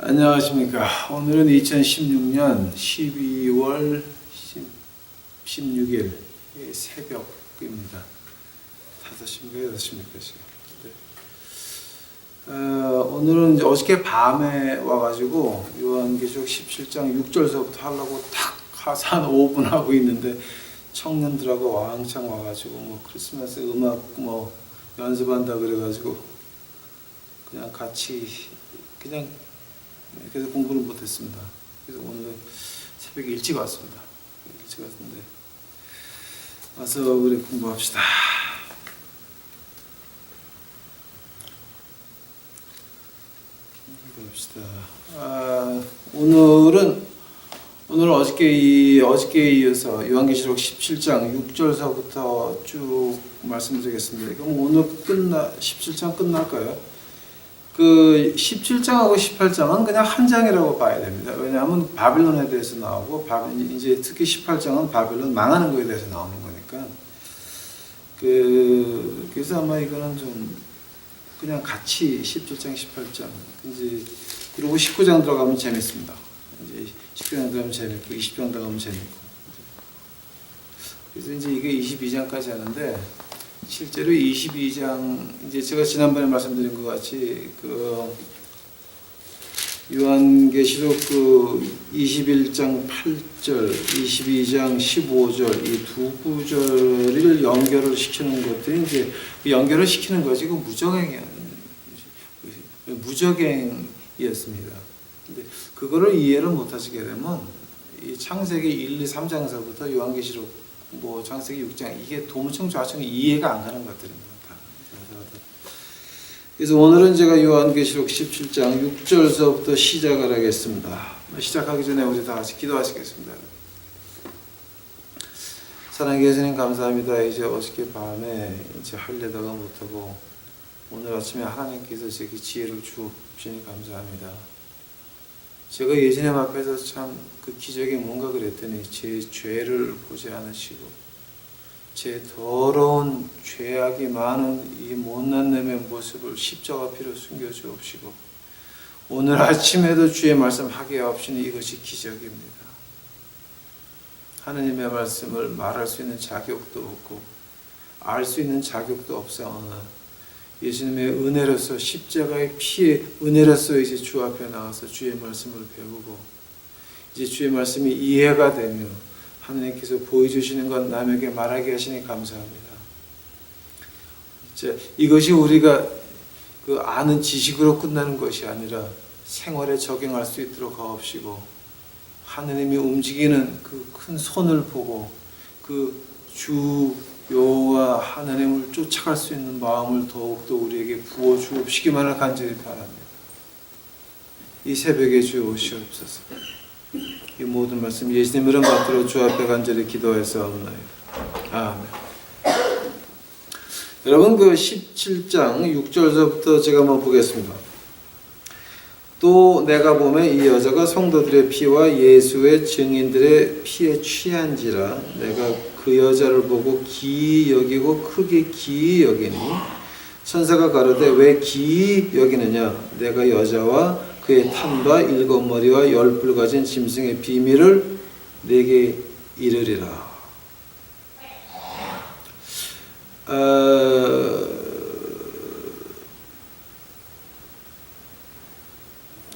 안녕하십니까. 오늘은 2016년 12월 16일 새벽입니다. 5시인가 6시입니까 지금. 오늘은 이제 어저께 밤에 와가지고 요한계시록 17장 6절서부터 하려고 딱 가서 한 5분 하고 있는데 청년들하고 왕창 와가지고 뭐 크리스마스 음악 뭐 연습한다 그래가지고 그냥 같이 그냥 그래서 공부를 못했습니다. 그래서 오늘 새벽에 일찍 왔습니다. 일찍 왔는데 와서 우리 공부합시다. 오늘은 어저께 이어서 요한계시록 17장 6절서부터 쭉 말씀드리겠습니다. 그럼 오늘 17장 끝날까요? 그 17장하고 18장은 그냥 한 장이라고 봐야 됩니다. 왜냐하면 바빌론에 대해서 나오고 이제 특히 18장은 바빌론 망하는 거에 대해서 나오는 거니까. 그래서 아마 이거는 좀 그냥 같이 17장, 18장 이제 그리고 19장 들어가면 재밌습니다. 이제 19장 들어가면 재밌고 20장 들어가면 재밌고. 그래서 이제 이게 22장까지 하는데. 실제로 22장 이제 제가 지난번에 말씀드린 것 같이 그 요한계시록 그 21장 8절, 22장 15절 이 두 구절을 연결을 시키는 것들이 이제 연결을 시키는 것이 그 무적행이었습니다. 근데 그거를 이해를 못 하시게 되면 이 창세기 1, 2, 3장서부터 요한계시록 뭐 창세기 6장 이게 도무청 좌청 이해가 안 가는 것들입니다. 그래서 오늘은 제가 요한계시록 17장 6절서부터 시작을 하겠습니다. 시작하기 전에 우리 다 같이 기도하시겠습니다. 사랑하는 예수님 감사합니다. 이제 어저께 밤에 이제 하려다가 못하고 오늘 아침에 하나님께서 제게 지혜를 주시니 감사합니다. 제가 예수님 앞에서 참 그 기적이 뭔가 그랬더니 제 죄를 보지 않으시고 제 더러운 죄악이 많은 이 못난 놈의 모습을 십자가 피로 숨겨주옵시고 오늘 아침에도 주의 말씀 하게 하옵시니 이것이 기적입니다. 하느님의 말씀을 말할 수 있는 자격도 없고 알 수 있는 자격도 없사오나 예수님의 은혜로서 십자가의 피의 은혜로서 이제 주 앞에 나와서 주의 말씀을 배우고 이제 주의 말씀이 이해가 되며 하나님께서 보여주시는 것 남에게 말하게 하시니 감사합니다. 이제 이것이 우리가 그 아는 지식으로 끝나는 것이 아니라 생활에 적용할 수 있도록 하옵시고 하느님이 움직이는 그 큰 손을 보고 그 주 여호와 하나님을 쫓아갈 수 있는 마음을 더욱더 우리에게 부어 주옵시기만을 간절히 바랍니다. 이 새벽에 주옵시옵소서. 이 모든 말씀 예수님 이름 받들어 주 앞에 간절히 기도해서옵나이다. 아멘. 여러분 그 17장 6절서부터 제가 한번 보겠습니다. 또 내가 보면 이 여자가 성도들의 피와 예수의 증인들의 피에 취한지라 내가 그 여자를 보고 기이 여기고 크게 기이 여기니 천사가 가로되 왜 기이 여기느냐 내가 여자와 그의 탄과 7머리와 10뿔 가진 짐승의 비밀을 내게 이르리라.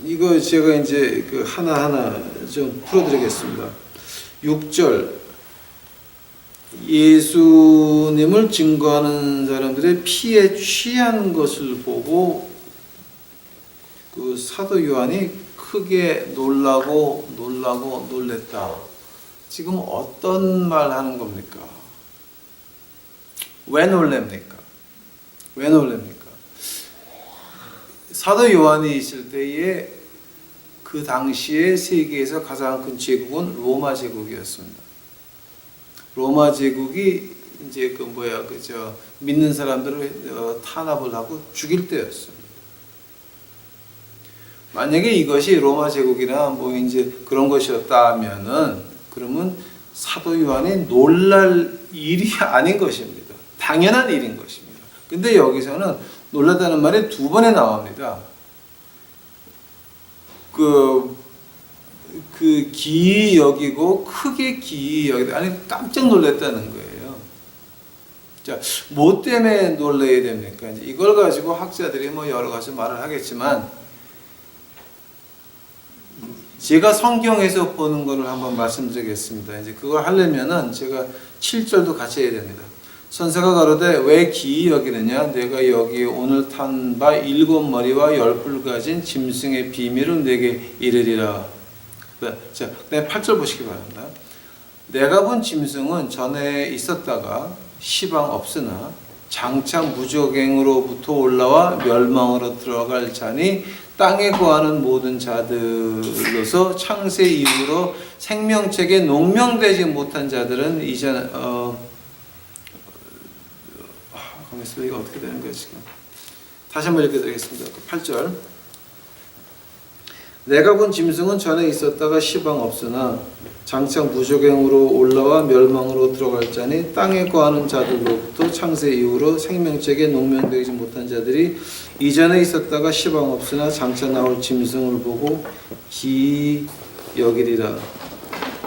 이거 제가 이제 그 하나하나 좀 풀어드리겠습니다. 6절 예수님을 증거하는 사람들의 피에 취한 것을 보고 그 사도 요한이 크게 놀라고 놀랬다. 지금 어떤 말 하는 겁니까? 왜 놀랍니까? 왜 놀랍니까? 사도 요한이 있을 때에 그 당시에 세계에서 가장 큰 제국은 로마 제국이었습니다. 로마 제국이 이제 믿는 사람들을 탄압을 하고 죽일 때였습니다. 만약에 이것이 로마 제국이나 뭐 이제 그런 것이었다면은 그러면 사도 요한이 놀랄 일이 아닌 것입니다. 당연한 일인 것입니다. 근데 여기서는 놀랐다는 말이 두 번에 나옵니다. 기이 여기고 크게 기이 여기다. 아니 깜짝 놀랐다는 거예요. 자, 뭐 때문에 놀라야 됩니까? 이제 이걸 가지고 학자들이 뭐 여러 가지 말을 하겠지만 제가 성경에서 보는 거를 한번 말씀드리겠습니다. 이제 그걸 하려면은 제가 7절도 같이 해야 됩니다. 선사가 가로되 왜 기이 여기느냐? 내가 여기 오늘 탄 바 7머리와 10뿔 가진 짐승의 비밀을 내게 이르리라. 자, 8절 보시기 바랍니다. 내가 본 짐승은 전에 있었다가 시방 없으나 장차 무적행으로부터 올라와 멸망으로 들어갈 자니 땅에 거하는 모든 자들로서 창세 이후로 생명책에 농명되지 못한 자들은 이제 이거 어떻게 되는 거예요 지금? 다시 한번 읽어드리겠습니다. 8절. 내가 본 짐승은 전에 있었다가 시방 없으나 장차 무적행으로 올라와 멸망으로 들어갈 자니 땅에 거하는 자들로부터 창세 이후로 생명책에 농명되지 못한 자들이 이전에 있었다가 시방 없으나 장차 나올 짐승을 보고 기이 여기리라.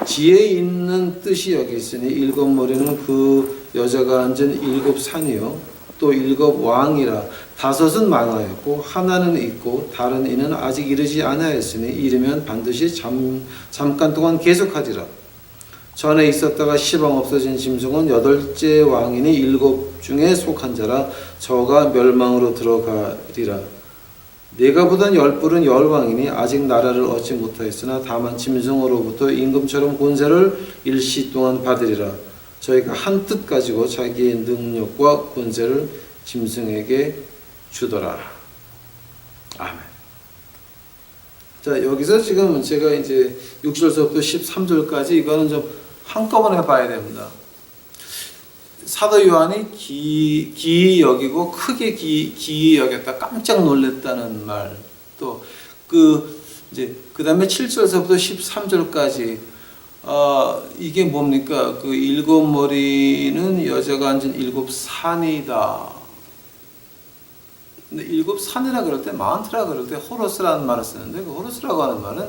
지혜 있는 뜻이 여기 있으니 7머리는 그 여자가 앉은 7산이요 또 7왕이라. 5은 망하였고 하나는 있고 다른 이는 아직 이르지 아니하였으니 이르면 반드시 잠깐 동안 계속하리라. 전에 있었다가 시방 없어진 짐승은 8째 왕이니 7 중에 속한 자라. 저가 멸망으로 들어가리라. 내가 보던 10뿔은 10왕이니 아직 나라를 얻지 못하였으나 다만 짐승으로부터 임금처럼 권세를 일시 동안 받으리라. 저희가 한 뜻 가지고 자기의 능력과 권세를 짐승에게 주더라. 아멘. 자, 여기서 지금 제가 이제 6절부터 13절까지 이거는 좀 한꺼번에 봐야 됩니다. 사도 요한이 기이 여기고 크게 기이 여겼다, 깜짝 놀랐다는 말, 또 그 다음에 7절서부터 13절까지 이게 뭡니까? 그 7머리는 여자가 앉은 7산이다. 근데 7산이라 그럴 때, 마운트라 그럴 때 호로스라는 말을 쓰는데, 그 호로스라고 하는 말은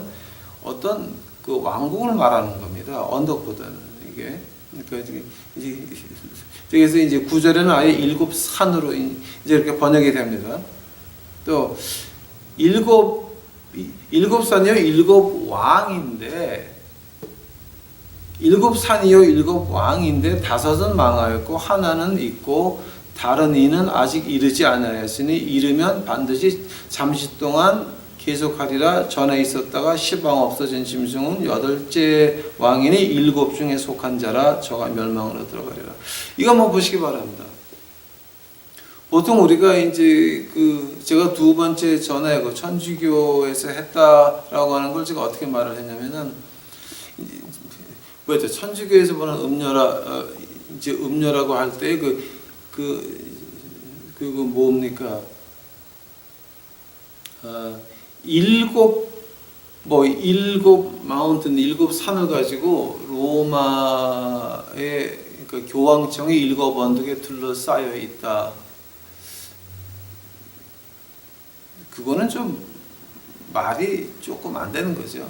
어떤 그 왕국을 말하는 겁니다. 언덕보다는 이게. 그러니까 그래서 이제 9절에는 아예 7산으로 이제 이렇게 번역이 됩니다. 또 7산이요 7왕인데 7산이요 7왕인데 5은 망하였고 하나는 있고 다른 이는 아직 이르지 아니하였으니 이르면 반드시 잠시 동안 계속하리라. 전에 있었다가 시방 없어진 짐승은 8째 왕이니 7 중에 속한 자라. 저가 멸망으로 들어가리라. 이거 한번 보시기 바랍니다. 보통 우리가 이제 제가 두 번째 전에 그 천주교에서 했다라고 하는 걸 제가 어떻게 말을 했냐면은 뭐였죠? 천주교에서 보는 음녀라고 할 때 뭡니까? 7 마운틴, 7산을 가지고 로마의 교황청이 7 언덕에 둘러싸여 있다. 그거는 좀 말이 조금 안 되는 거죠.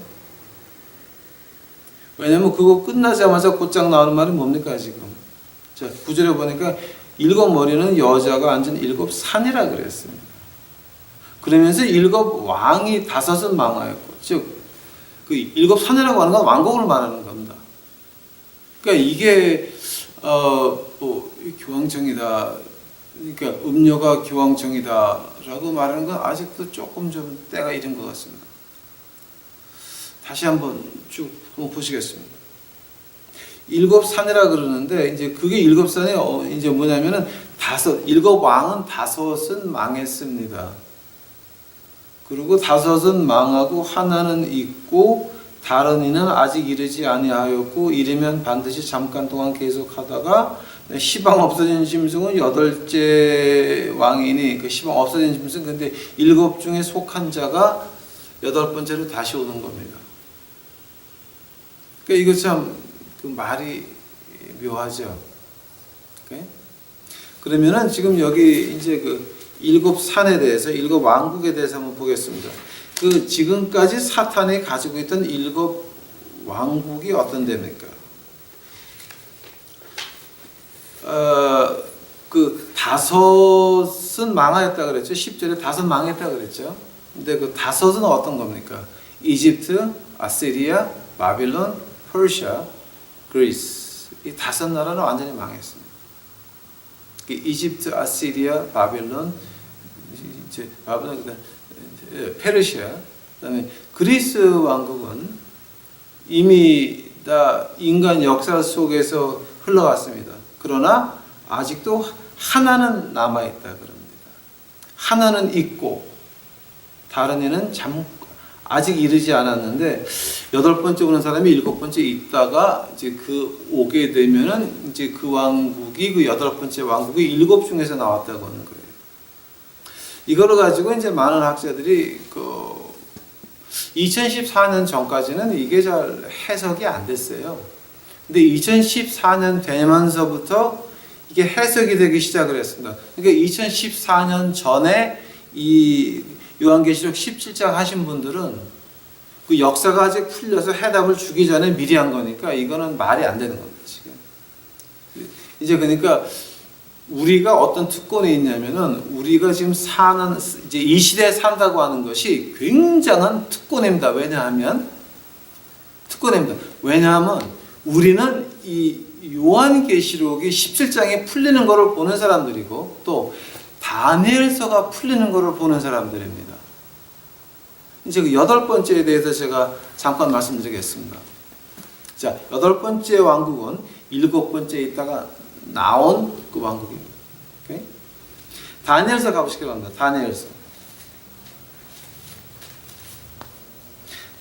왜냐면 그거 끝나자마자 곧장 나오는 말이 뭡니까 지금? 자, 9절에 보니까 7머리는 여자가 앉은 7산이라 그랬습니다. 그러면서 7왕이 5은 망하였고, 즉 그 7산이라고 하는 건 왕국을 말하는 겁니다. 그러니까 이게 교황청이다, 그러니까 음녀가 교황청이다라고 말하는 건 아직도 조금 좀 때가 이른 것 같습니다. 다시 한번 쭉 한번 보시겠습니다. 7산이라 그러는데 이제 그게 7산이 이제 뭐냐면은 7왕은 5은 망했습니다. 그리고 5은 망하고 하나는 있고 다른 이는 아직 이르지 아니하였고 이르면 반드시 잠깐 동안 계속하다가 시방 없어진 짐승은 8째 왕이니 그 시방 없어진 짐승 근데 7 중에 속한 자가 8번째로 다시 오는 겁니다. 그러니까 이거 참 그 말이 묘하죠. 그러면은 지금 여기 이제 일곱 산에 대해서, 일곱 왕국에 대해서 한번 보겠습니다. 그 지금까지 사탄이 가지고 있던 일곱 왕국이 어떤 데입니까? 그 다섯은 망하였다 그랬죠. 10절에 다섯 망했다 그랬죠. 근데 그 다섯은 어떤 겁니까? 이집트, 아시리아, 바빌론, 퍼시아, 그리스. 이 다섯 나라는 완전히 망했습니다. 이집트, 아시리아, 바빌론, 이제 바빌론, 페르시아, 그다음에 그리스 왕국은 이미 다 인간 역사 속에서 흘러갔습니다. 그러나 아직도 하나는 남아있다 그럽니다. 하나는 있고 다른 애는 아직 이르지 않았는데 여덟 번째 오는 사람이 일곱 번째 있다가 이제 그 오게 되면은 이제 그 왕국이 그 여덟 번째 왕국이 일곱 중에서 나왔다고 하는 거예요. 이거를 가지고 이제 많은 학자들이 2014년 전까지는 이게 잘 해석이 안 됐어요. 근데 2014년 되면서부터 이게 해석이 되기 시작을 했습니다. 그러니까 2014년 전에 이 요한계시록 17장 하신 분들은 그 역사가 아직 풀려서 해답을 주기 전에 미리 한 거니까 이거는 말이 안 되는 겁니다, 지금. 이제 그러니까 우리가 어떤 특권이 있냐면은 우리가 지금 사는 이제 이 시대에 산다고 하는 것이 굉장한 특권입니다. 왜냐하면 우리는 이 요한계시록이 17장에 풀리는 것을 보는 사람들이고 또 다니엘서가 풀리는 것을 보는 사람들입니다. 이제 그 여덟 번째에 대해서 제가 잠깐 말씀드리겠습니다. 자, 여덟 번째 왕국은 일곱 번째에 있다가 나온 그 왕국입니다. 오케이? 다니엘서 가보시기 바랍니다.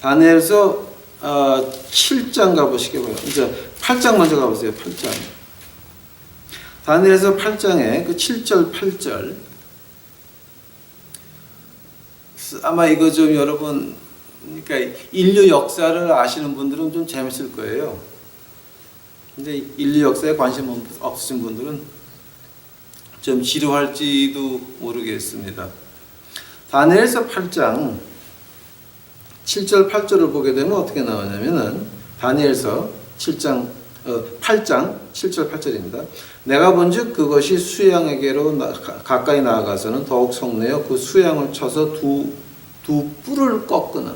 다니엘서 7장 가보시기 바랍니다. 이제 8장 먼저 가보세요. 8장. 다니엘서 8장에 그 7절 8절. 아마 이거 좀 여러분, 그러니까 인류 역사를 아시는 분들은 좀 재밌을 거예요. 근데 인류 역사에 관심 없으신 분들은 좀 지루할지도 모르겠습니다. 다니엘서 8장 7절 8절을 보게 되면 어떻게 나오냐면은 다니엘서 8장 7절 8절입니다. 내가 본즉 그것이 수양에게로 가까이 나아가서는 더욱 성내어 그 수양을 쳐서 두 뿔을 꺾으나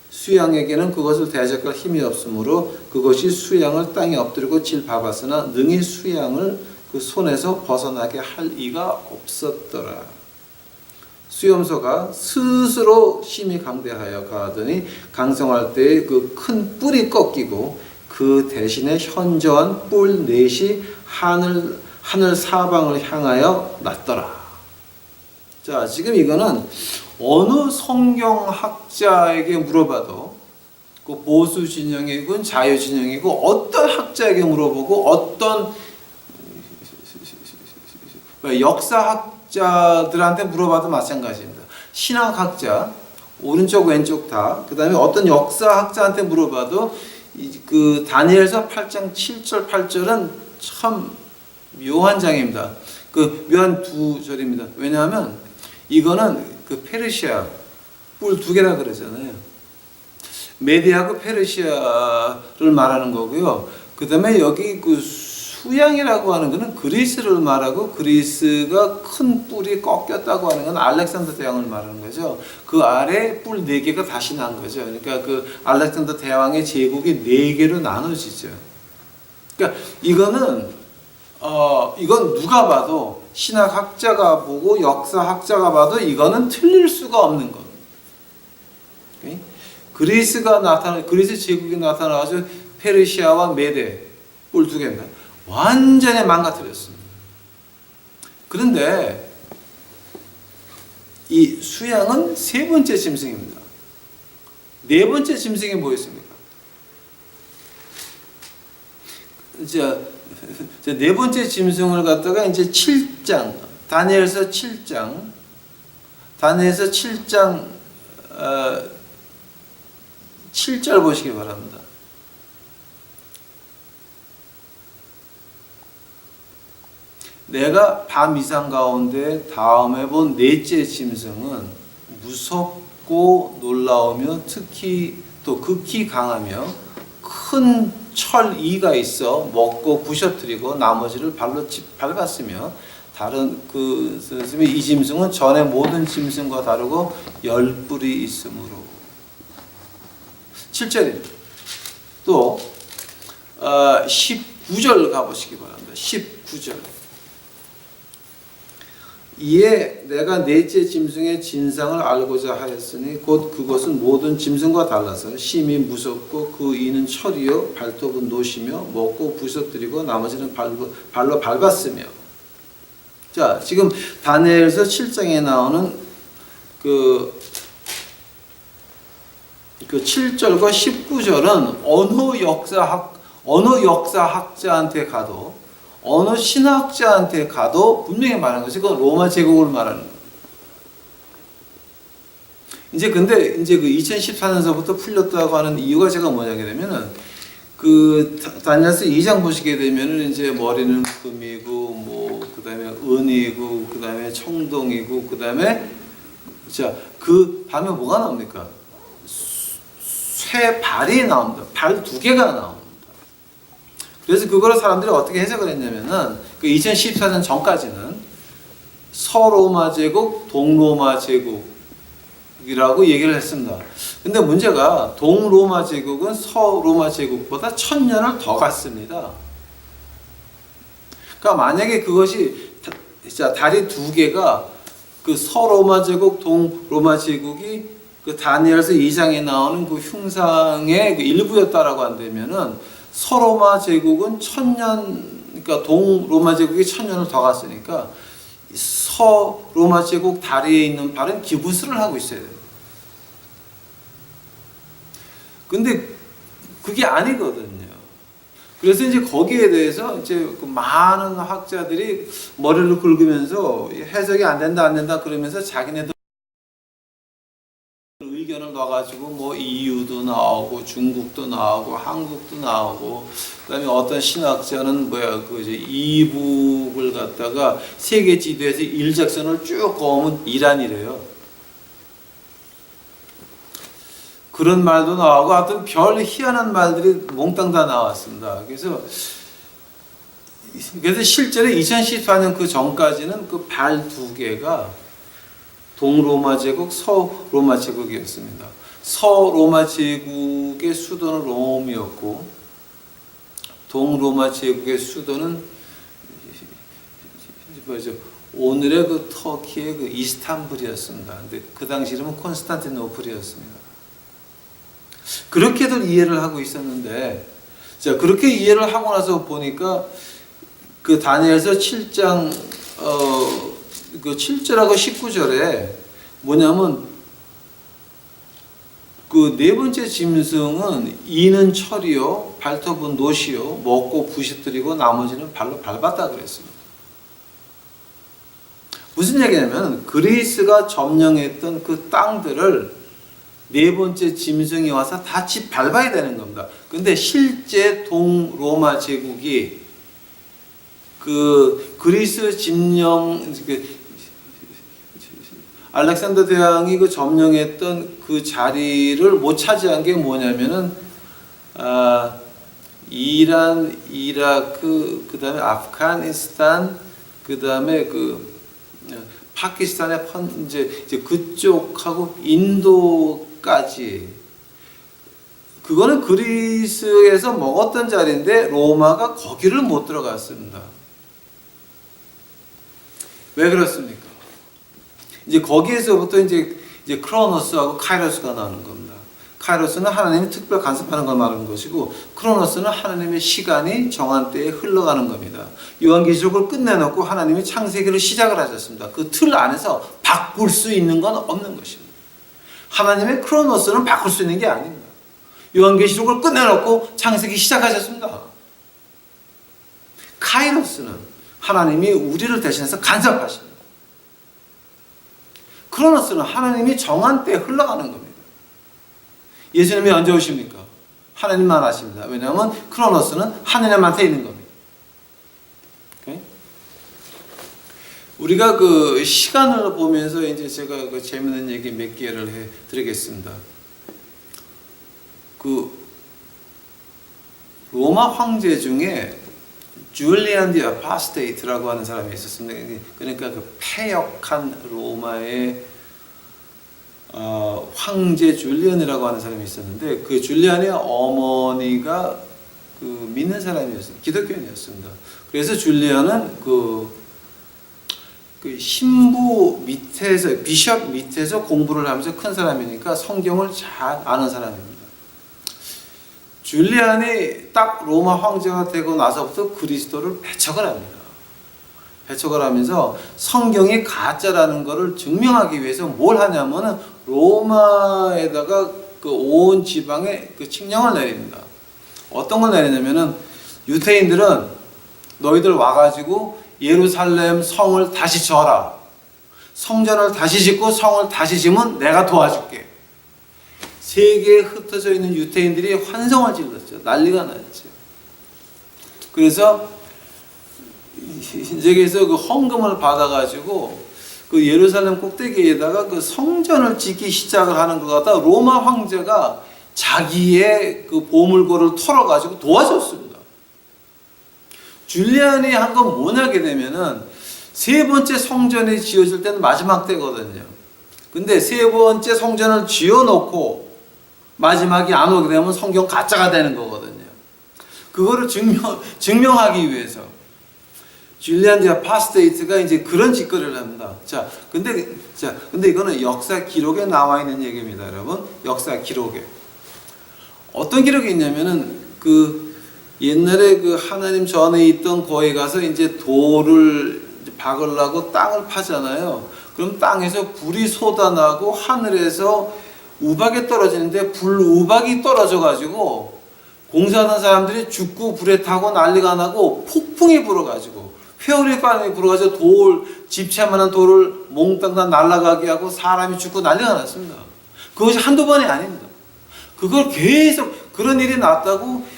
수양에게는 그것을 대적할 힘이 없으므로 그것이 수양을 땅에 엎드리고 질밟았으나 능히 수양을 그 손에서 벗어나게 할 이가 없었더라. 수염소가 스스로 심히 강대하여 가더니 강성할 때에 그 큰 뿔이 꺾이고 그 대신에 현저한 뿔 넷이 하늘 사방을 향하여 났더라. 자, 지금 이거는 어느 성경학자에게 물어봐도 그 보수 진영이건 자유 진영이고 어떤 학자에게 물어보고 어떤 역사학자들한테 물어봐도 마찬가지입니다. 신학학자 오른쪽 왼쪽 다, 그 다음에 어떤 역사학자한테 물어봐도 그 다니엘서 8장 7절 8절은 참 묘한 장입니다. 그 묘한 두 절입니다. 왜냐하면 이거는 그 페르시아 뿔 두 개라 그러잖아요. 메디하고 페르시아를 말하는 거고요. 그 다음에 여기 그 수양이라고 하는 것은 그리스를 말하고 그리스가 큰 뿔이 꺾였다고 하는 건 알렉산더 대왕을 말하는 거죠. 그 아래 뿔 4개가 다시 난 거죠. 그러니까 그 알렉산더 대왕의 제국이 4개로 나눠지죠. 그러니까 이거는 이건 누가 봐도 신학학자가 보고 역사학자가 봐도 이거는 틀릴 수가 없는 것. 그리스 제국이 나타나서 페르시아와 메데 뿔 2개입니다. 완전히 망가뜨렸습니다. 그런데 이 수양은 세 번째 짐승입니다. 네 번째 짐승이 뭐였습니까? 이제 네 번째 짐승을 갖다가 이제 7장 다니엘서 7장 7절 보시기 바랍니다. 내가 밤 이상 가운데 다음에 본 넷째 짐승은 무섭고 놀라우며 특히 또 극히 강하며 큰 철이가 있어 먹고 부셔뜨리고 나머지를 발로 밟았으며 다른 이 짐승은 전에 모든 짐승과 다르고 열 뿔이 있으므로. 7절입니다. 또 19절 가보시기 바랍니다. 19절. 이에 내가 넷째 짐승의 진상을 알고자 하였으니 곧 그것은 모든 짐승과 달라서 심히 무섭고 그 이는 철이요 발톱은 노시며 먹고 부서뜨리고 나머지는 발로 밟았으며. 자, 지금 다니엘서 7장에 나오는 그 7절과 19절은 어느 역사학자한테 가도 어느 신학자한테 가도 분명히 말하는 것이 그건 로마 제국을 말하는 거예요. 근데 그 2014년서부터 풀렸다고 하는 이유가 제가 뭐냐게 되면은 그 다니엘서 2장 보시게 되면은 이제 머리는 금이고 뭐 그다음에 은이고 그다음에 청동이고 그다음에 자, 그 다음에 뭐가 나옵니까? 쇠 발이 나옵니다. 발 2개가 나옵니다. 그래서 그거를 사람들이 어떻게 해석을 했냐면은 그 2014년 전까지는 서로마 제국, 동로마 제국이라고 얘기를 했습니다. 근데 문제가 동로마 제국은 서로마 제국보다 1000년을 더 갔습니다. 그러니까 만약에 그것이 다리 2개가 그 서로마 제국, 동로마 제국이 그 다니엘서 2장에 나오는 그 흉상의 그 일부였다라고 한다면은 서로마 제국은 1000년, 그러니까 동로마 제국이 1000년을 더 갔으니까 서로마 제국 다리에 있는 발은 기부스를 하고 있어야 돼요. 근데 그게 아니거든요. 그래서 이제 거기에 대해서 이제 그 많은 학자들이 머리를 긁으면서 해석이 안 된다 그러면서 자기네들 의견을 놔가지고 뭐 EU도 나오고 중국도 나오고 한국도 나오고 그다음에 어떤 신학자는 그 이제 이북을 갖다가 세계 지도에서 일직선을 쭉 그으면 이란이래요. 그런 말도 나오고 하여튼 별 희한한 말들이 몽땅 다 나왔습니다. 그래서 실제로 2014년 그 전까지는 그 발 2개가 동로마 제국, 서로마 제국이었습니다. 서로마 제국의 수도는 롬이었고 동로마 제국의 수도는 오늘의 그 터키의 그 이스탄불이었습니다. 근데 그 당시 이름은 콘스탄티노플이었습니다. 그렇게들 이해를 하고 있었는데, 자, 그렇게 이해를 하고 나서 보니까 그 다니엘서 7장 그 7절하고 19절에 뭐냐면 그 네 번째 짐승은 이는 철이요 발톱은 노시요 먹고 부시뜨리고 나머지는 발로 밟았다 그랬습니다. 무슨 얘기냐면 그리스가 점령했던 그 땅들을 네 번째 짐승이 와서 다 밟아야 되는 겁니다. 근데 실제 동로마 제국이 그 그리스 점령 알렉산더 대왕이 그 점령했던 그 자리를 못 차지한 게 뭐냐면은 이란, 이라크, 그다음에 아프가니스탄, 그다음에 그 파키스탄의 이제 그쪽하고 인도까지 그거는 그리스에서 먹었던 자리인데 로마가 거기를 못 들어갔습니다. 왜 그렇습니까? 이제 거기에서부터 이제 크로노스하고 카이로스가 나오는 겁니다. 카이로스는 하나님이 특별 간섭하는 걸 말하는 것이고 크로노스는 하나님의 시간이 정한 때에 흘러가는 겁니다. 요한계시록을 끝내놓고 하나님이 창세기를 시작을 하셨습니다. 그 틀 안에서 바꿀 수 있는 건 없는 것입니다. 하나님의 크로노스는 바꿀 수 있는 게 아닙니다. 요한계시록을 끝내놓고 창세기 시작하셨습니다. 카이로스는 하나님이 우리를 대신해서 간섭하십니다. 크로노스는 하나님이 정한 때에 흘러가는 겁니다. 예수님이 언제 오십니까? 하나님만 아십니다. 왜냐하면 크로노스는 하나님한테 있는 겁니다. 오케이? 우리가 그 시간을 보면서 이제 제가 그 재밌는 얘기 몇 개를 해 드리겠습니다. 그 로마 황제 중에 줄리안 디 아파스테이트라고 하는 사람이 있었습니다. 그러니까 그 패역한 로마의 황제 줄리안이라고 하는 사람이 있었는데, 그 줄리안의 어머니가 그 믿는 사람이었습니다. 기독교인이었습니다. 그래서 줄리안은 그 신부 밑에서, 비숍 밑에서 공부를 하면서 큰 사람이니까 성경을 잘 아는 사람입니다. 줄리안이 딱 로마 황제가 되고 나서부터 그리스도를 배척을 합니다. 배척을 하면서 성경이 가짜라는 것을 증명하기 위해서 뭘 하냐면은 로마에다가 그 온 지방에 그 칙령을 내립니다. 어떤 걸 내리냐면은, 유대인들은 너희들 와가지고 예루살렘 성을 다시 져라. 성전을 다시 짓고 성을 다시 지면 내가 도와줄게. 세계에 흩어져 있는 유대인들이 환성을 질렀죠. 난리가 났죠. 그래서 여기서 그 헌금을 받아가지고 그 예루살렘 꼭대기에다가 그 성전을 짓기 시작을 하는 것 같다. 로마 황제가 자기의 그 보물고를 털어가지고 도와줬습니다. 줄리안이 한 건 뭐냐게 되면은, 세 번째 성전이 지어질 때는 마지막 때거든요. 근데 세 번째 성전을 지어놓고 마지막이 안 오게 되면 성경 가짜가 되는 거거든요. 그거를 증명하기 위해서 줄리안 디 아파스테이트가 이제 그런 짓거리를 합니다. 근데 이거는 역사 기록에 나와 있는 얘기입니다, 여러분. 역사 기록에. 어떤 기록이 있냐면은, 그 옛날에 그 하나님 전에 있던 거기 가서 이제 돌을 박으려고 땅을 파잖아요. 그럼 땅에서 불이 솟아나고 하늘에서 우박이 떨어지는데, 불우박이 떨어져가지고 공사하는 사람들이 죽고 불에 타고 난리가 나고 폭풍이 불어가지고 회오리 바람이 불어가지고 집채만한 돌을 몽땅 다 날아가게 하고 사람이 죽고 난리가 났습니다. 그것이 한두 번이 아닙니다. 그걸 계속 그런 일이 났다고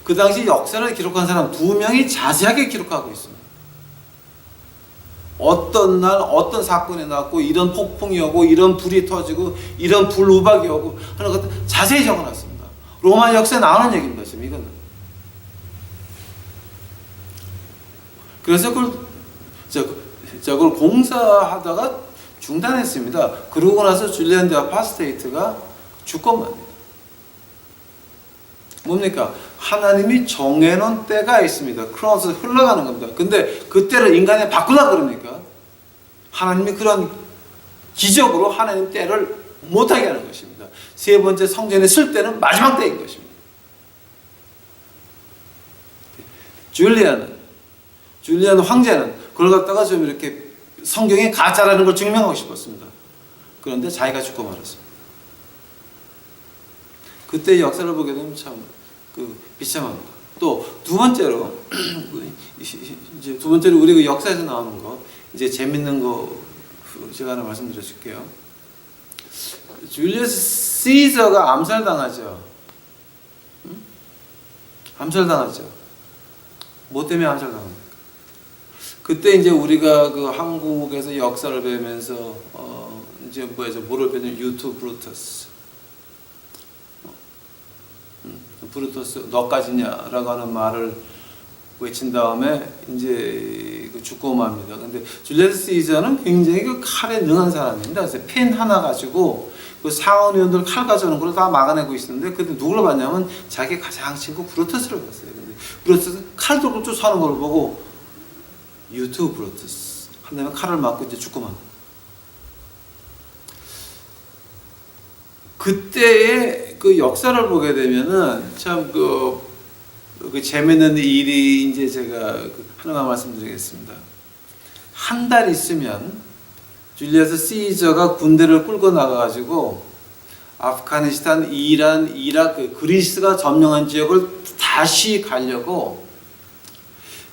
그 당시 역사를 기록한 사람 2명이 자세하게 기록하고 있습니다. 어떤 날 어떤 사건이 났고, 이런 폭풍이 오고, 이런 불이 터지고, 이런 불우박이 오고 하는 것들 자세히 적어놨습니다. 로마 역사에 나오는 얘기입니다, 지금 이거는. 그래서 그걸 공사하다가 중단했습니다. 그러고 나서 줄리안 디 아파스테이트가 죽고 맙니다. 뭡니까? 하나님이 정해놓은 때가 있습니다. 크로노스 흘러가는 겁니다. 근데 그 때를 인간이 바꾸려고 그러니까 하나님이 그런 기적으로 하나님 때를 못하게 하는 것입니다. 세 번째 성전에 쓸 때는 마지막 때인 것입니다. 줄리안 황제는 그걸 갖다가 좀 이렇게 성경이 가짜라는 걸 증명하고 싶었습니다. 그런데 자기가 죽고 말았습니다. 그때 역사를 보게 되면 참 비참합니다. 또 두 번째로 이제 두 번째로 우리 그 역사에서 나오는 거, 이제 재밌는 거 제가 하나 말씀드려 줄게요. 줄리어스 시저가 암살당하죠. 암살당하죠. 뭐 때문에 암살당합니까? 그때 이제 우리가 그 한국에서 역사를 배우면서 이제 뭐를 배우면 유투 브루터스, 브루터스 너까지냐라고 하는 말을 외친 다음에 이제 죽고 맙니다. 근데 줄리어스 시저는 굉장히 그 칼에 능한 사람입니다. 그래서 펜 하나 가지고 그 상원의원들 칼 가져오는 걸 다 막아내고 있었는데, 그때 누구를 봤냐면 자기 가장 친구 브루터스를 봤어요. 근데 브루터스 칼 들고 쫓아오는 걸 보고 유투 브루터스 한 다음에 칼을 맞고 이제 죽고 만. 그때의 그 역사를 보게 되면은 참 그 재밌는 일이 이제 제가 하나만 말씀드리겠습니다. 한 달 있으면 줄리어스 시저가 군대를 끌고 나가가지고 아프가니스탄, 이란, 이라크, 그리스가 점령한 지역을 다시 가려고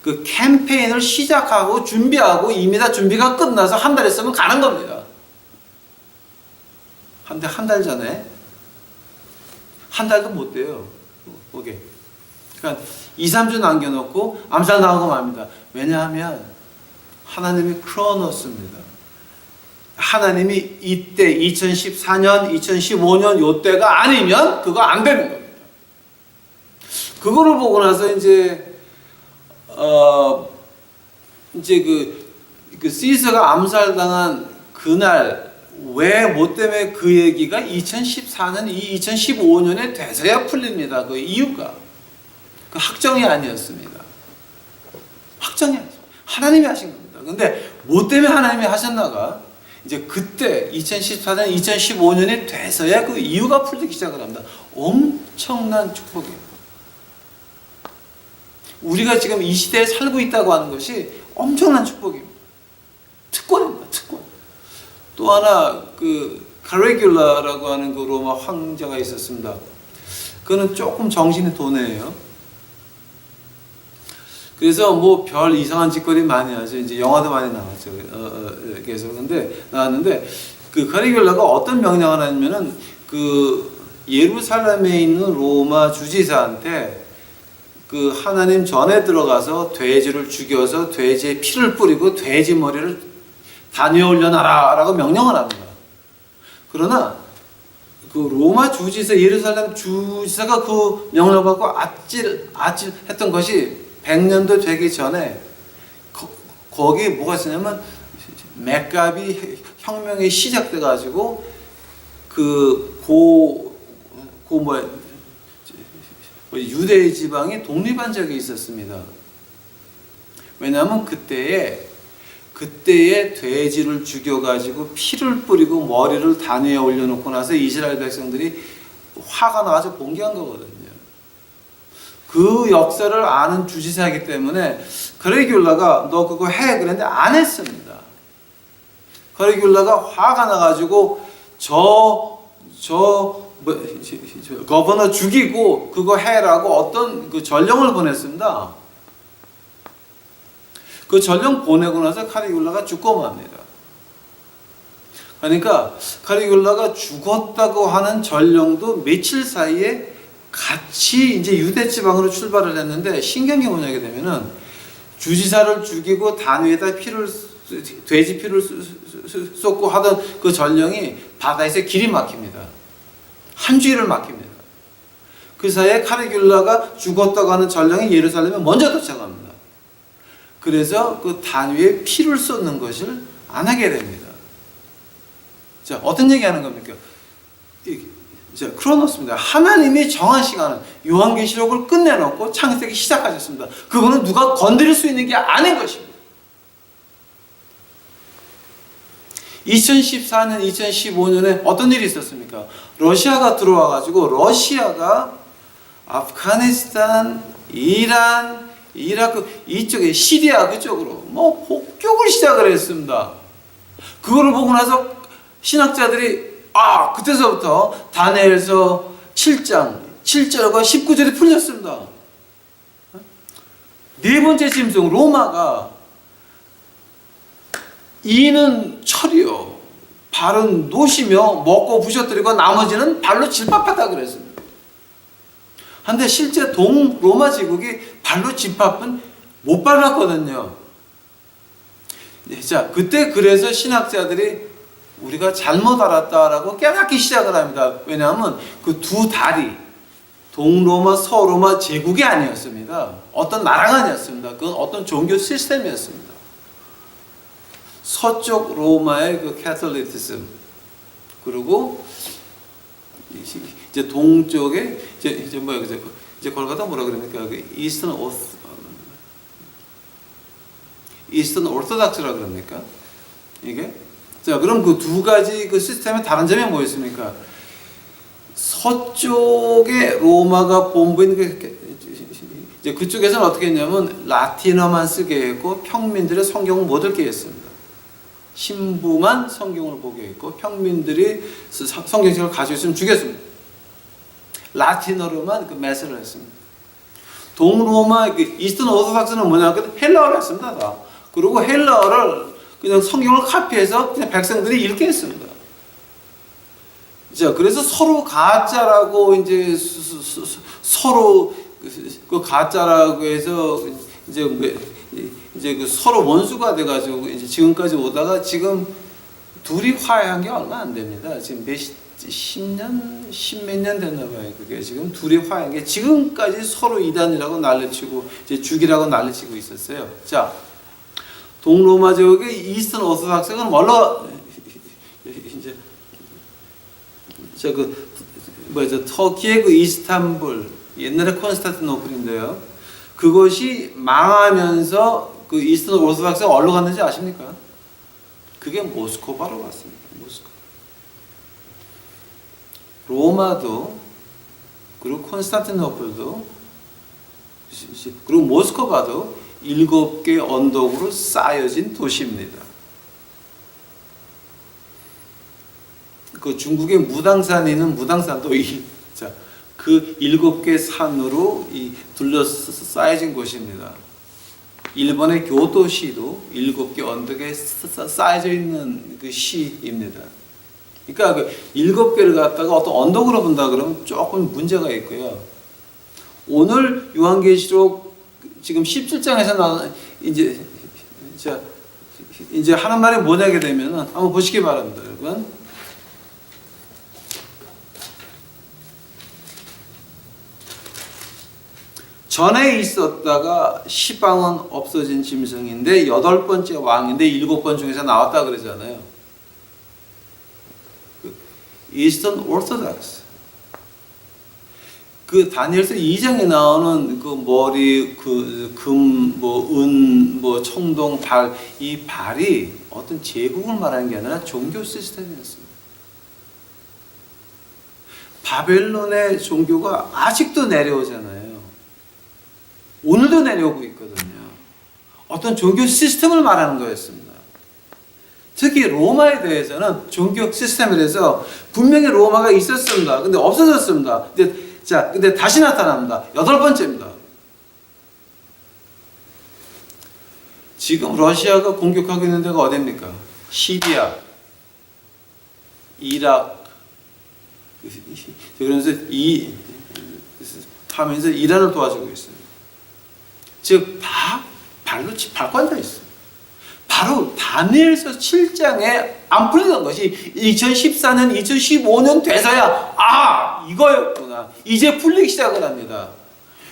그 캠페인을 시작하고 준비하고 이미 다 준비가 끝나서 한 달 있으면 가는 겁니다. 한 달 전에 한 달도 못 돼요. 오케이. 그러니까 2, 3주 남겨놓고 암살당하고 맙니다. 왜냐하면 하나님이 크로노스입니다. 하나님이 이때 2014년, 2015년 요때가 아니면 그거 안 되는 겁니다. 그거를 보고 나서 이제 그 시서가 암살당한 그날 왜 뭐 때문에 그 얘기가 2014년, 2015년에 돼서야 풀립니다. 그 이유가 그 학정이 아니었습니다. 학정이 아니었습니다. 하나님이 하신 겁니다. 근데 뭐 때문에 하나님이 하셨나가 이제 그때 2014년, 2015년에 돼서야 그 이유가 풀리기 시작을 합니다. 엄청난 축복이에요. 우리가 지금 이 시대에 살고 있다고 하는 것이 엄청난 축복입니다. 특권입니다. 특권. 또 하나 그 카레귤라라고 하는 그 로마 황제가 있었습니다. 그는 조금 정신이 도네요. 그래서 뭐 별 이상한 짓거리 많이 하죠. 이제 영화도 많이 나왔죠. 계속 나왔는데 그 카리귤라가 어떤 명령을 하냐면은 그 예루살렘에 있는 로마 주지사한테 그 하나님 전에 들어가서 돼지를 죽여서 돼지의 피를 뿌리고 돼지 머리를 단위에 올려놔라라고 명령을 합니다. 그러나 그 로마 주지사, 예루살렘 주지사가 그 명령을 받고 아찔했던 것이 100년도 되기 전에 거기에 뭐가 있었냐면 맥가비 혁명이 시작돼 가지고 유대 지방이 독립한 적이 있었습니다. 왜냐하면 그때에 돼지를 죽여가지고 피를 뿌리고 머리를 단위에 올려놓고 나서 이스라엘 백성들이 화가 나서 봉기한 거거든요. 그 역사를 아는 주지사이기 때문에 카리귤라가 너 그거 해 그랬는데 안 했습니다. 카리귤라가 화가 나가지고 거버너 죽이고 그거 해라고 어떤 그 전령을 보냈습니다. 그 전령 보내고 나서 카리귤라가 죽고 맙니다. 그러니까 카리귤라가 죽었다고 하는 전령도 며칠 사이에 같이 이제 유대 지방으로 출발을 했는데 신경이 뭐냐게 되면은 주지사를 죽이고 단위에다 돼지 피를 쏟고 하던 그 전령이 바다에서 길이 막힙니다. 한 주일을 막힙니다. 그 사이에 카리귤라가 죽었다고 하는 전령이 예루살렘에 먼저 도착합니다. 그래서 그 단위에 피를 쏟는 것을 안 하게 됩니다. 자, 어떤 얘기 하는 겁니까? 자, 크로노스입니다. 하나님이 정한 시간은 요한계시록을 끝내놓고 창세기 시작하셨습니다. 그거는 누가 건드릴 수 있는 게 아닌 것입니다. 2014년, 2015년에 어떤 일이 있었습니까? 러시아가 들어와가지고 러시아가 아프가니스탄, 이란, 이라크 이쪽에 시리아 그쪽으로 뭐 폭격을 시작을 했습니다. 그거를 보고 나서 신학자들이 그때서부터 다니엘서 7장 7절과 19절이 풀렸습니다. 네 번째 짐승 로마가 이는 철이요 발은 노시며 먹고 부셔뜨리고 나머지는 발로 질밥하다 그랬습니다. 한데 실제 동로마 제국이 발로 집합은 못 밟았거든요. 자, 그때 그래서 신학자들이 우리가 잘못 알았다라고 깨닫기 시작을 합니다. 왜냐하면 그 두 다리, 동로마, 서로마 제국이 아니었습니다. 어떤 나라가 아니었습니다. 그건 어떤 종교 시스템이었습니다. 서쪽 로마의 그 캐톨리티즘, 그리고 이제 동쪽에 이제 그걸 갖다 뭐라 그럽니까? 그 이스턴 오르토닥스라 그럽니까? 이게? 자, 그럼 그 두 가지 그 시스템의 다른 점이 뭐였습니까? 서쪽에 로마가 본부인 이제 그쪽에서는 어떻게 했냐면 라틴어만 쓰게 했고 평민들의 성경을 못 읽게 했습니다. 신부만 성경을 보게 했고 평민들이 성경책을 가지고 있으면 죽였습니다. 라틴어로만 그 메시를 했습니다. 동로마 이스턴 오르토닥스는 뭐냐면 헬라어를 했습니다. 다. 그리고 헬라어를 그냥 성경을 카피해서 그냥 백성들이 읽게 했습니다. 자, 그래서 서로 가짜라고 이제 서로 그 가짜라고 해서 이제 그 서로 원수가 돼가지고 이제 지금까지 오다가 지금 둘이 화해한 게 얼마 안 됩니다. 지금 십몇 년 됐나 봐요. 그게 지금 둘이 화해한 게 지금까지 서로 이단이라고 난리치고 이제 죽이라고 난리치고 있었어요. 자, 동로마 지역의 이스턴 오소닥스는 원래 이제 터키의 그 이스탄불 옛날에 콘스탄티노플인데요. 그것이 망하면서 그 이스턴 오소닥스가 어디로 갔는지 아십니까? 그게 모스크바로 갔습니다. 모스크바. 로마도 그리고 콘스탄티노플도 그리고 모스크바도 7개 언덕으로 쌓여진 도시입니다. 그 중국의 무당산에 있는 무당산도 그 7개 산으로 둘러싸여진 곳입니다. 일본의 교토시도 7개 언덕에 쌓여져 있는 그 시입니다. 그러니까 그 7개를 갖다가 어떤 언덕으로 본다 그러면 조금 문제가 있고요. 오늘 요한계시록 지금 17장에서 나온 이제 하는 말이 뭐냐게 되면은 한번 보시기 바랍니다, 여러분. 전에 있었다가 시방은 없어진 짐승인데 8번째 왕인데 7번 중에서 나왔다 그러잖아요. 이스턴 오르토닥스. 그 다니엘서 2장에 나오는 그 머리, 그 금, 은, 청동, 발, 이 발이 어떤 제국을 말하는 게 아니라 종교 시스템이었습니다. 바벨론의 종교가 아직도 내려오잖아요. 오늘도 내려오고 있거든요. 어떤 종교 시스템을 말하는 거였습니다. 특히 로마에 대해서는 종교 시스템에 대해서 분명히 로마가 있었습니다. 근데 없어졌습니다. 근데 다시 나타납니다. 8번째입니다. 지금 러시아가 공격하고 있는 데가 어디입니까? 시리아, 이라크, 그러면서 하면서 이란을 도와주고 있습니다. 즉, 다 발로 앉아 있어요. 바로 다니엘서 7장에 안 풀리던 것이 2014년, 2015년 돼서야 이거였구나. 이제 풀리기 시작을 합니다.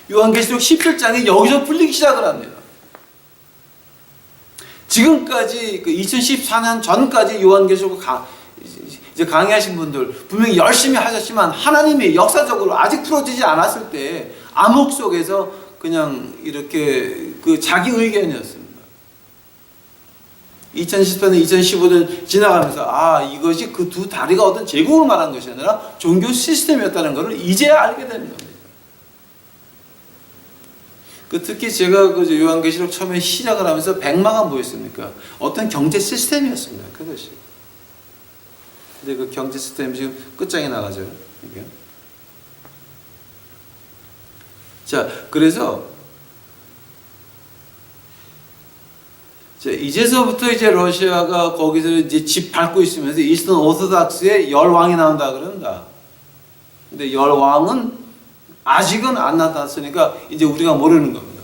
요한계시록 17장이 여기서 풀리기 시작을 합니다. 지금까지 그 2014년 전까지 요한계시록 이제 강의하신 분들 분명히 열심히 하셨지만 하나님이 역사적으로 아직 풀어지지 않았을 때 암흑 속에서 그냥 이렇게 그 자기 의견이었습니다. 2014년, 2015년 지나가면서 이것이 그 두 다리가 어떤 제국을 말한 것이 아니라 종교 시스템이었다는 것을 이제야 알게 되는 겁니다. 특히 제가 그 요한계시록 처음에 시작을 하면서 백마가 뭐였습니까? 어떤 경제 시스템이었습니다. 그것이. 근데 그 경제 시스템이 지금 끝장이 나가죠. 이게. 자, 그래서 이제서부터 이제 러시아가 거기서 이제 집 밟고 있으면서 이스턴 오소닥스의 열왕이 나온다 그런다. 근데 열왕은 아직은 안 나타났으니까 이제 우리가 모르는 겁니다.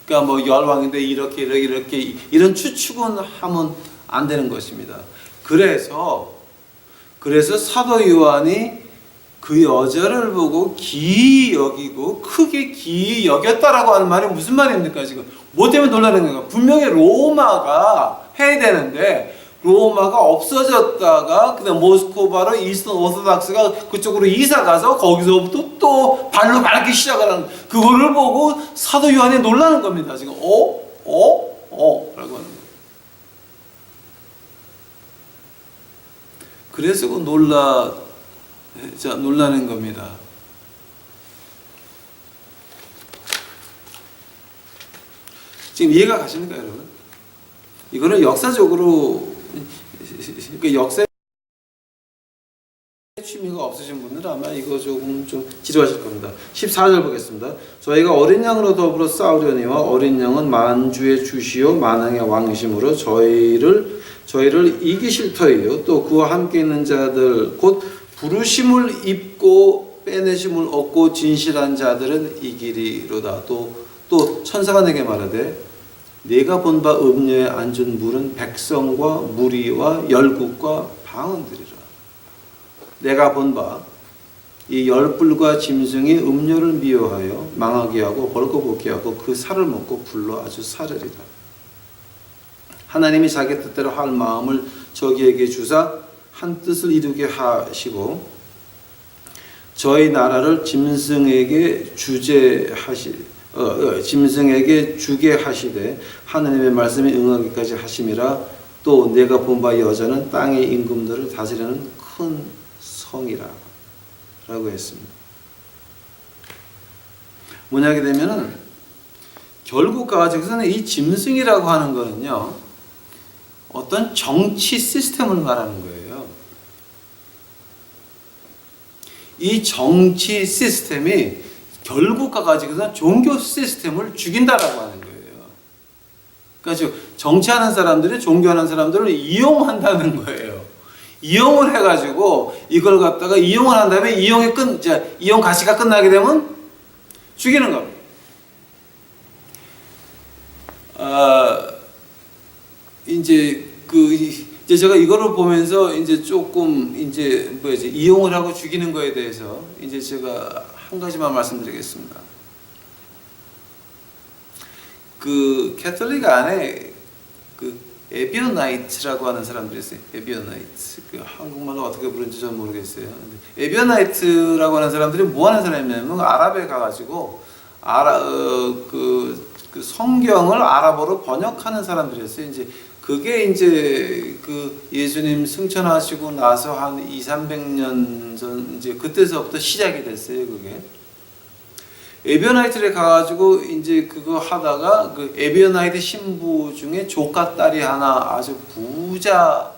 그러니까 열왕인데 이렇게 이런 추측은 하면 안 되는 것입니다. 그래서 사도 요한이 그 여자를 보고 기이 여기고 크게 기이 여겼다라고 하는 말이 무슨 말입니까? 지금 뭐 때문에 놀라는 건가? 분명히 로마가 해야 되는데 로마가 없어졌다가 그다음 모스크바로 이스턴 오소닥스가 그쪽으로 이사 가서 거기서부터 또 발로 밟기 시작을 하는 그거를 보고 사도 요한이 놀라는 겁니다. 지금 라고 하는 거예요. 그래서 놀라는 겁니다. 지금 이해가 가십니까, 여러분? 이거는 역사적으로 역사에 취미가 없으신 분들은 아마 이거 조금 좀 지루하실 겁니다. 14절 보겠습니다. 저희가 어린 양으로 더불어 싸우려니와 어린 양은 만주의 주시요 만왕의 왕이심으로 저희를 이기실 터이요 또 그와 함께 있는 자들 곧 부르심을 입고 빼내심을 얻고 진실한 자들은 이기리로다. 또 천사가 내게 말하되 내가 본 바 음녀에 앉은 물은 백성과 무리와 열국과 방언들이라. 내가 본 바 이 열불과 짐승이 음녀를 미워하여 망하게 하고 벌거벗게 하고 그 살을 먹고 불러 아주 사르리라. 하나님이 자기 뜻대로 할 마음을 저기에게 주사 한 뜻을 이루게 하시고 저희 나라를 짐승에게 주게 하시되 하나님의 말씀에 응하기까지 하심이라. 또 내가 본 바 여자는 땅의 임금들을 다스리는 큰 성이라 라고 했습니다. 뭐냐게 되면은 결국 가지고서는 이 짐승이라고 하는 거는요, 어떤 정치 시스템을 말하는 거예요. 이 정치 시스템이 결국 가지고서는 종교 시스템을 죽인다라고 하는 거예요. 그러니까 정치하는 사람들이 종교하는 사람들을 이용한다는 거예요. 이용을 해가지고 이걸 갖다가 이용을 한 다음에 이용 가시가 끝나게 되면 죽이는 겁니다. 이제 제가 이거를 보면서 이제 조금 이용을 하고 죽이는 거에 대해서 이제 제가 한 가지만 말씀드리겠습니다. 그 캐톨릭 안에 그 에비어나이트라고 하는 사람들이 있어요. 에비어나이트. 그 한국말로 어떻게 부르는지 전 모르겠어요. 에비어나이트라고 하는 사람들이 뭐 하는 사람이냐면 아랍에 가가지고 그 성경을 아랍어로 번역하는 사람들이었어요. 이제 그게 이제 그 예수님 승천하시고 나서 한 200~300년 전 이제 그때서부터 시작이 됐어요. 그게. 에비어나이트에 가가지고 이제 그거 하다가 그 에비어나이트 신부 중에 조카 딸이 하나 아주 부자,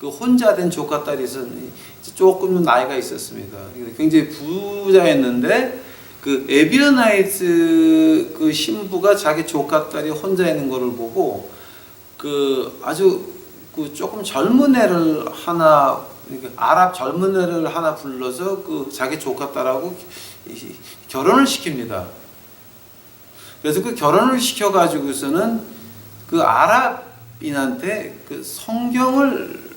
그 혼자 된 조카 딸이 있었는데 조금 나이가 있었습니다. 굉장히 부자였는데 그 에비어나이트 그 신부가 자기 조카 딸이 혼자 있는 거를 보고 그 아주 그 조금 젊은 애를 하나, 아랍 젊은 애를 하나 불러서 그 자기 조카 딸하고 결혼을 시킵니다. 그래서 그 결혼을 시켜가지고서는 그 아랍인한테 그 성경을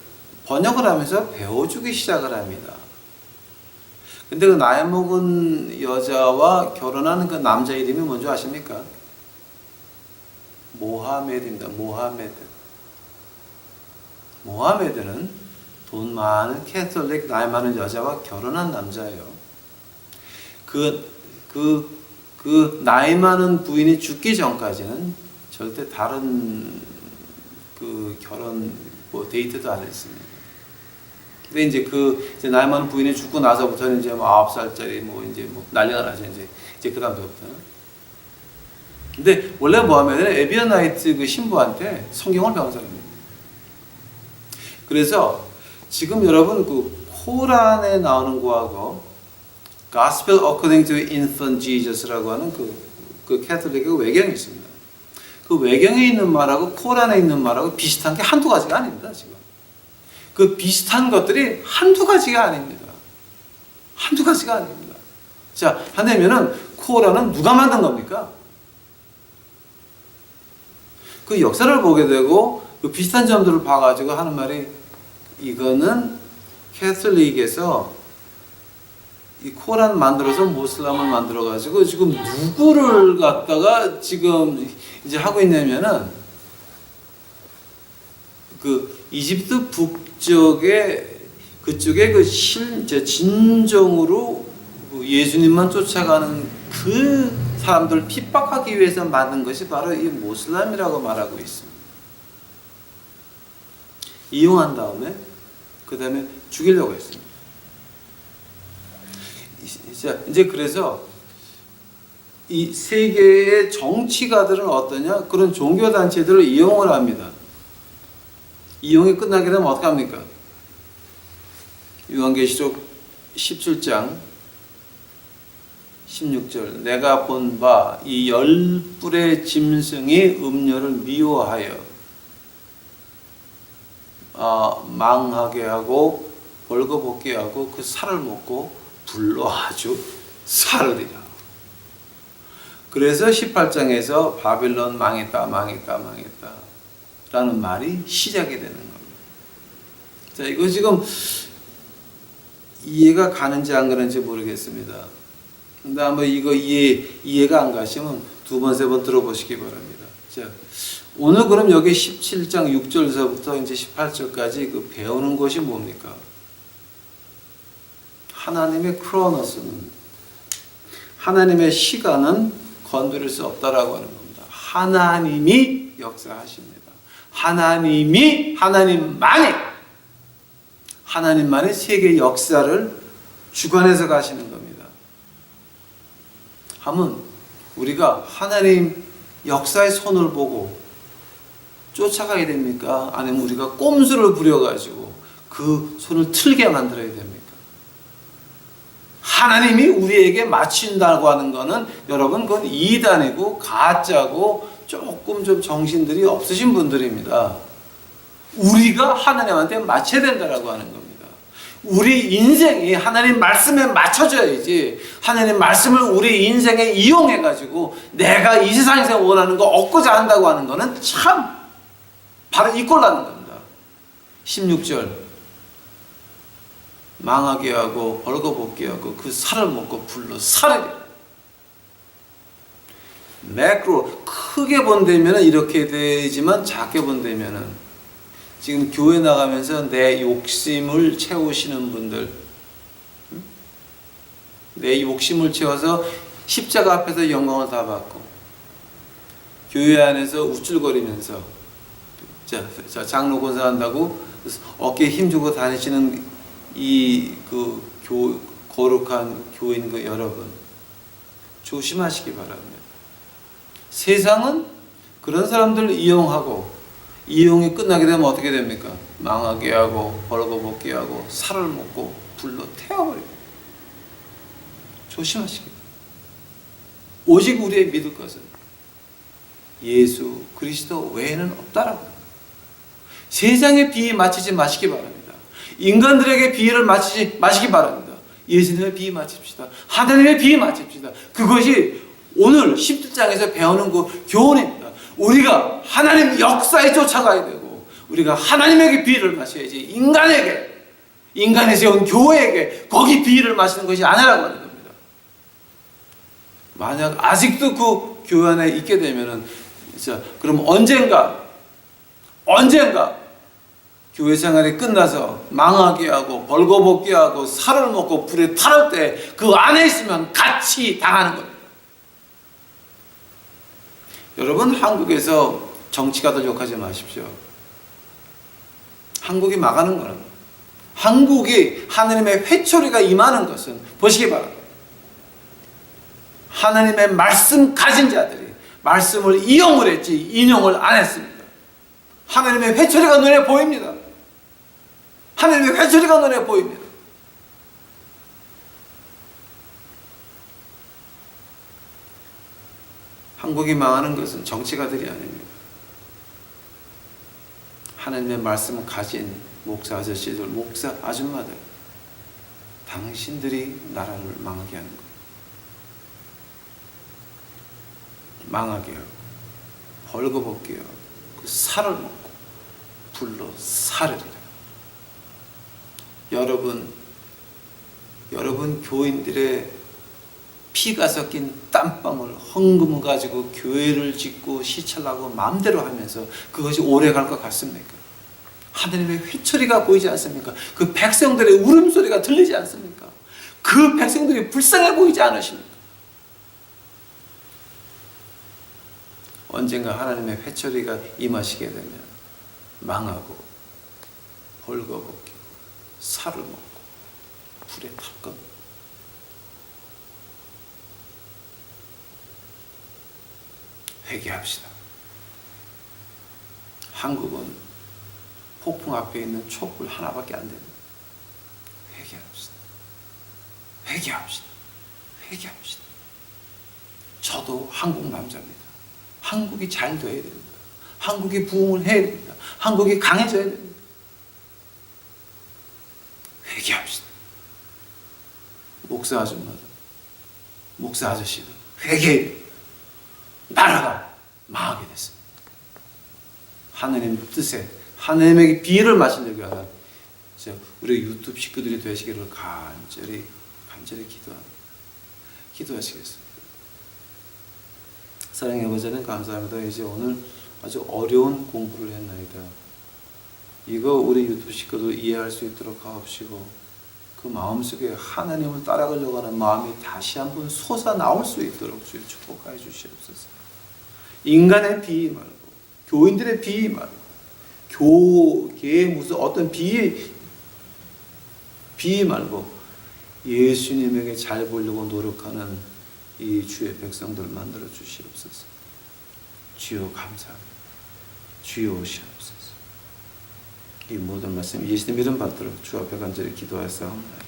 번역을 하면서 배워주기 시작을 합니다. 근데 그 나이 먹은 여자와 결혼하는 그 남자 이름이 뭔지 아십니까? 모하메드입니다. 모하메드는 돈 많은 캐톨릭 나이 많은 여자와 결혼한 남자예요. 그 나이 많은 부인이 죽기 전까지는 절대 다른 그 결혼 데이트도 안 했습니다. 근데 이제 나이 많은 부인이 죽고 나서부터는 이제 9살짜리 난리가 나죠. 이제 그 다음부터. 근데 원래 모하메드는 에비어나이트 그 신부한테 성경을 배운 사람입니다. 그래서 지금 여러분 그 코란에 나오는 거하고 Gospel According to Infant Jesus라고 하는 그 캐톨릭의 외경이 있습니다. 그 외경에 있는 말하고 코란에 있는 말하고 비슷한 게 한두 가지가 아닙니다. 지금 그 비슷한 것들이 한두 가지가 아닙니다. 자, 하려면은 코란은 누가 만든 겁니까? 그 역사를 보게 되고 그 비슷한 점들을 봐가지고 하는 말이, 이거는 캐톨릭에서 이 코란 만들어서 모슬람을 만들어가지고 지금 누구를 갖다가 지금 이제 하고 있냐면은 그 이집트 북쪽에 그쪽에 그 진정으로 예수님만 쫓아가는 그 사람들 핍박하기 위해서 만든 것이 바로 이 모슬람이라고 말하고 있습니다. 이용한 다음에 그 다음에 죽이려고 했습니다. 이제 그래서 이 세계의 정치가들은 어떠냐? 그런 종교단체들을 이용을 합니다. 이용이 끝나게 되면 어떻게 합니까? 요한계시록 17장 16절, 내가 본 바 이 열불의 짐승이 음녀를 미워하여 망하게 하고 벌거벗게 하고 그 살을 먹고 불로 아주 사르리라. 그래서 18장에서 바벨론 망했다 라는 말이 시작이 되는 겁니다. 자, 이거 지금 이해가 가는지 안 가는지 모르겠습니다. 근데 한번 이거 이해가 안 가시면 두 번, 세 번 들어보시기 바랍니다. 자, 오늘 그럼 여기 17장 6절서부터 이제 18절까지 그 배우는 것이 뭡니까? 하나님의 크로노스는, 하나님의 시간은 건드릴 수 없다라고 하는 겁니다. 하나님이 역사하십니다. 하나님만이 세계 역사를 주관해서 가시는 겁니다. 하면 우리가 하나님 역사의 손을 보고 쫓아가야 됩니까? 아니면 우리가 꼼수를 부려가지고 그 손을 틀게 만들어야 됩니까? 하나님이 우리에게 맞춘다고 하는 것은 여러분 그건 이단이고 가짜고 조금 좀 정신들이 없으신 분들입니다. 우리가 하나님한테 맞춰야 된다라고 하는 겁니다. 우리 인생이 하나님 말씀에 맞춰져야지 하나님 말씀을 우리 인생에 이용해가지고 내가 이 세상에서 원하는 거 얻고자 한다고 하는 거는 참 바로 이 꼴라는 겁니다. 16절 망하게 하고 벌거벗게 하고 그 살을 먹고 불로 사르리라. 매크로 크게 본다면 이렇게 되지만 작게 본다면 지금 교회 나가면서 내 욕심을 채우시는 분들, 내 욕심을 채워서 십자가 앞에서 영광을 다 받고 교회 안에서 우쭐거리면서 자 장로 권사한다고 어깨에 힘주고 다니시는 이 거룩한 교인 그 여러분 조심하시기 바랍니다. 세상은 그런 사람들을 이용이 끝나게 되면 어떻게 됩니까? 망하게 하고 벌거벗게 하고 살을 먹고 불로 태워버립니다. 조심하시기 바랍니다. 오직 우리의 믿을 것은 예수 그리스도 외에는 없다라고. 세상의 비에 맞추지 마시기 바랍니다. 인간들에게 비유를 맞추지 마시기 바랍니다. 예수님의 비유 맞춥시다. 하나님의 비유 맞춥시다. 그것이 오늘 17장에서 배우는 그 교훈입니다. 우리가 하나님 역사에 쫓아가야 되고 우리가 하나님에게 비유를 마셔야지 인간이 세운 교회에게 거기 비유를 마시는 것이 아니라고 하는 겁니다. 만약 아직도 그 교회 안에 있게 되면은 그럼 언젠가 교회 생활이 끝나서 망하게 하고 벌거벗게 하고 살을 먹고 불에 타를 때 그 안에 있으면 같이 당하는 겁니다. 여러분 한국에서 정치가들 욕하지 마십시오. 한국이 망하는 거는 한국이 하나님의 회초리가 임하는 것은 보시기 바랍니다. 하나님의 말씀 가진 자들이 말씀을 이용을 했지 인용을 안 했습니다. 하나님의 회초리가 눈에 보입니다. 하나님의 회초리가 눈에 보입니다. 한국이 망하는 것은 정치가들이 아닙니다. 하나님의 말씀을 가진 목사 아저씨들, 목사 아줌마들, 당신들이 나라를 망하게 하는 거예요. 망하게 하고 벌거벗게 하고 그 살을 먹고 불로 사르리라. 여러분 교인들의 피가 섞인 땀방울 헌금 가지고 교회를 짓고 시찰하고 마음대로 하면서 그것이 오래 갈 것 같습니까? 하나님의 회초리가 보이지 않습니까? 그 백성들의 울음소리가 들리지 않습니까? 그 백성들이 불쌍해 보이지 않으십니까? 언젠가 하나님의 회초리가 임하시게 되면 망하고 벌거벗기고 살을 먹고 불에 탈 겁니다. 회개합시다. 한국은 폭풍 앞에 있는 촛불 하나밖에 안 됩니다. 회개합시다. 저도 한국 남자입니다. 한국이 잘 돼야 됩니다. 한국이 부흥을 해야 됩니다. 한국이 강해져야 됩니다. 회개합시다. 목사 아줌마들, 목사 아저씨들, 회개 나라가 망하게 됐습니다. 하나님 뜻에 하나님에게 비를 마시려고 하는 우리 유튜브 식구들이 되시기를 간절히 기도하시겠습니다. 사랑의 아버지는 감사합니다. 이제 오늘 아주 어려운 공부를 했나이다. 이거 우리 유튜브 식구들 이해할 수 있도록 하옵시고 그 마음속에 하나님을 따라가려고 하는 마음이 다시 한번 솟아나올 수 있도록 주여 축복하여 주시옵소서. 인간의 비위 말고 교인들의 비위 말고 교계의 무슨 어떤 비위 말고 예수님에게 잘 보려고 노력하는 이 주의 백성들 만들어 주시옵소서. 주여 감사합니다. 주여 오시옵소서. 이 모든 말씀 예수님 이름 받도록 주 앞에 간절히 기도하였사옵나이다.